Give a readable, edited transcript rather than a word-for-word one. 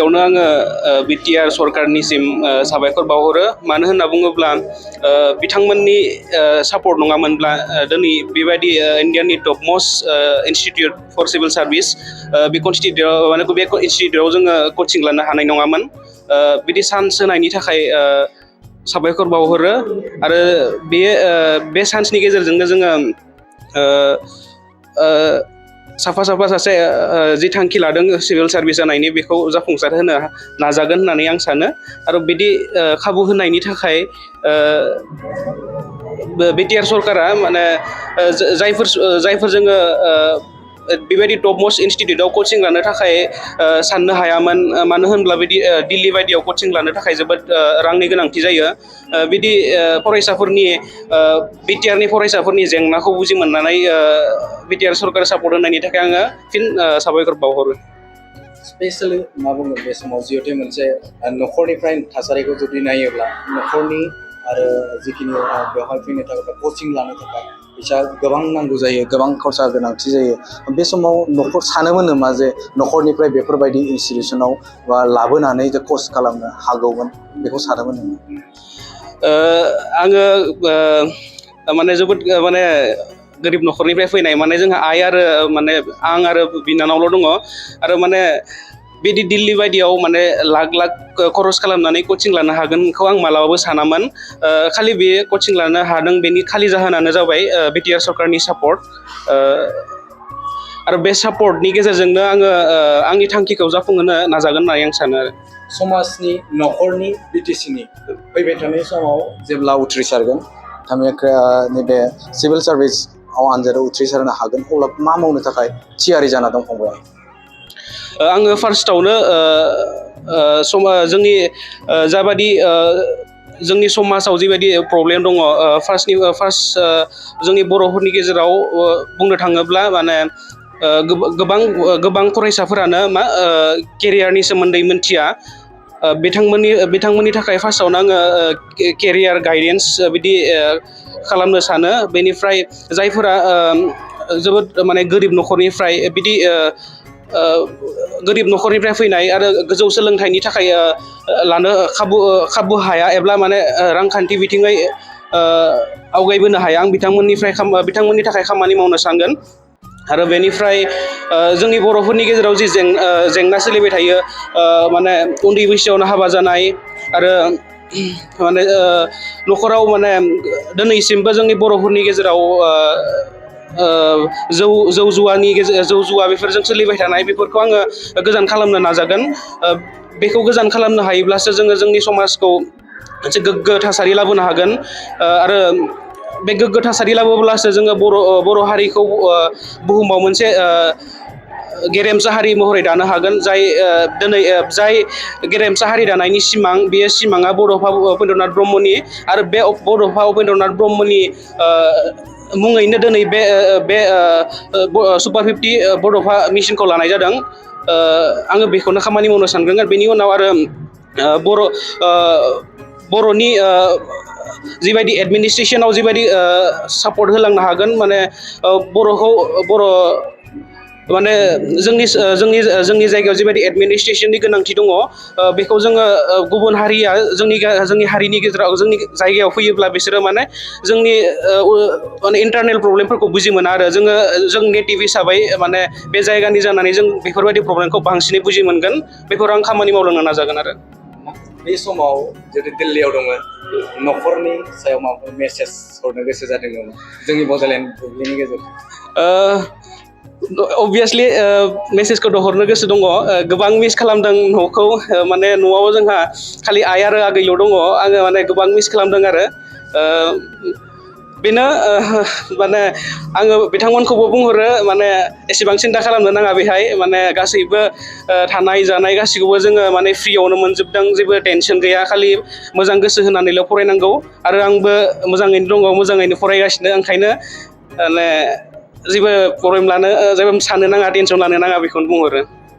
बेयावनो आङो बिटिआर सरकारनिसिम साबायखर बावहरो मानो होनना बुङोब्ला बिथांमोननि सापर्ट नङामोनब्ला दिनै बेबायदि इन्डियानि top most institute for civil service बे इनस्टिट्युटआव जोङो कचिं लानो हानाय नङामोन बिदि चान्स होनायनि थाखाय साबायखर बावहरो आरो बे चान्सनि गेजेरजोंनो जोङो साफा सासे जि थांखि लादों सिभिल सार्भिस जानायनि बेखौ जाफुंसार होनो नाजागोन होननानै आं सानो आरो बिदि खाबु होनायनि थाखाय बिटिआर सरकारा माने जायफोर जोङो बेबायदि टप मोस्ट इनस्टिट्युटआव कचिं लानो थाखाय साननो हायामोन मानो होनब्ला बिदि दिल्ली बायदियाव कचिं लानो थाखाय जोबोद रांनि गोनांथि जायो बिदि फरायसाफोरनि बिटिआरनि फरायसाफोरनि जेंनाखौ बुजि मोननानै बिटिआर सरकार सापर्ट होनायनि थाखाय आङो फिन साबायखर बावहरो स्पेशेलि मा बुङो बे समाव जिहेतु मोनसे न'खरनिफ्राय थासारिखौ जुदि नायोब्ला न'खरनि आरो जिखिनि बेवहाय फैनो थाखाय कचिं लानो थाखाय फैसा गोबां नांगौ जायो गोबां खरसा गोनांथि जायो बे समाव न'खर सानोमोन नामा जे न'खरनिफ्राय बेफोरबायदि इनस्टिटिउसनाव बा लाबोनानै जे कर्स खालामनो हागौमोन बेखौ सानोमोन नामा आङो माने जोबोद माने गोरिब न'खरनिफ्राय फैनाय माने जोंहा आइ आरो माने आं आरो बिनानावल' दङ आरो माने बिदि दिल्ली बायदियाव माने लाख खरस खालामनानै कचिं लानो हागोनखौ आं मालाबाबो सानामोन खालि बे कचिं लानो हादों बेनि खालि जाहोनानो जाबाय बिटिआर सरकारनि सापर्ट आरो बे सापर्टनि गेजेरजोंनो आङो आंनि थांखिखौ जाफुंहोनो नाजागोन होननानै आं सानो आरो समाजनि न'खरनि बिटिसिनि फैबाय थानाय समाव जेब्ला उथ्रिसारगोन थामहिनबा नैबे सिभिल सार्भिसआव आनजादाव उथ्रिसारनो हागोन अब्ला मा मावनो थाखाय थियारि जाना दं फंबाय आङो फार्स्टआवनो जोंनि जाबादि जोंनि समाजाव जिबायदि प्रब्लेम दङ फार्स्ट जोंनि बर'फोरनि गेजेराव बुंनो थाङोब्ला माने गोबां फरायसाफोरानो केरियारनि सोमोन्दै मिथिया बिथांमोननि थाखाय फार्स्टआवनो आङो केरियार गाइडेन्स बिदि खालामनो सानो बेनिफ्राय जायफोरा जोबोद माने गोरिब न'खरनिफ्राय बिदि गोरिब न'खरनिफ्राय फैनाय आरो गोजौ सोलोंथाइनि थाखाय लानो खाबु हाया एब्ला माने रांखान्थि बिथिङै आवगायबोनो हाया आं बिथांमोननि थाखाय खामानि मावनो सानगोन आरो बेनिफ्राय जोंनि बर'फोरनि गेजेराव जि जेंना सोलिबाय थायो माने उन्दै बैसोआवनो हाबा जानाय आरो माने न'खराव माने दिनैसिमबो जोंनि बर'फोरनि गेजेराव जौ जुवा बेफोरजों सोलिबाय थानाय बेफोरखौ आङो गोजान खालामनो नाजागोन बेखौ गोजान खालामनो हायोब्लासो जोङो जोंनि समाजखौ मोनसे गोग्गो थासारि लाबोनो हागोन आरो बे गोग्गो थासारि लाबोब्लासो जोङो बर' हारिखौ बुहुमाव मोनसे गेरेमसा हारि महरै दानो हागोन जाय गेरेमसा हारि दानायनि सिमां बे सिमाङा बड'फा उपेन्द्रनाथ ब्रह्मनि आरो बे बड'फा उपेन्द्रनाथ ब्रह्मनि मुङैनो दिनै बे सुपार 50 बड'फा मिशनखौ लानाय जादों आङो बेखौनो खामानि मावनो सानगोन बेनि उनाव आरो बर'नि जिबायदि एडमिनिस्ट्रेसनाव जिबायदि सापर्ट होलांनो हागोन माने माने जोंनि जायगायाव जिबायदि एडमिनिस्ट्रेसननि गोनांथि दङ बेखौ जोङो गुबुन हारिया जोंनि हारिनि गेजेराव जोंनि जायगायाव फैयोब्ला बिसोरो माने जोंनि माने इन्टारनेल प्रब्लेमफोरखौ बुजि मोना आरो जों नेटिभ हिसाबै माने बे जायगानि जानानै जों बेफोरबायदि प्रब्लेमखौ बांसिनै बुजि मोनगोन बेखौ आं खामानि मावलांनो नाजागोन आरो बे समाव जुदि दिल्लीयाव दङ न'खरनि सायाव माबाफोर मेसेज हरनो गोसो जादों नामा जोंनि बड'लेण्ड बुब्लिनि गेजेरजों अबभियासलि मेसेजखौथ' हरनो गोसो दङ गोबां मिस खालामदों न'खौ माने न'आव जोंहा खालि आइ आरो आगैल' दङ आङो माने गोबां मिस खालामदों आरो बेनो माने आङो बिथांमोनखौबो बुंहरो माने एसेबां सिन्था खालामनो नाङा बेहाय माने गासैबो थानाय जानाय गासैखौबो जोङो माने फ्रियावनो मोनजोबदों जेबो टेनसन गैया खालि मोजां गोसो होनानैल' फरायनांगौ आरो आंबो मोजाङैनो दङ मोजाङैनो फरायगासिनो ओंखायनो माने जेबो प्रब्लेम जेबो साननो नाङा टेनसन लानो नाङा बेखौनो बुंहरो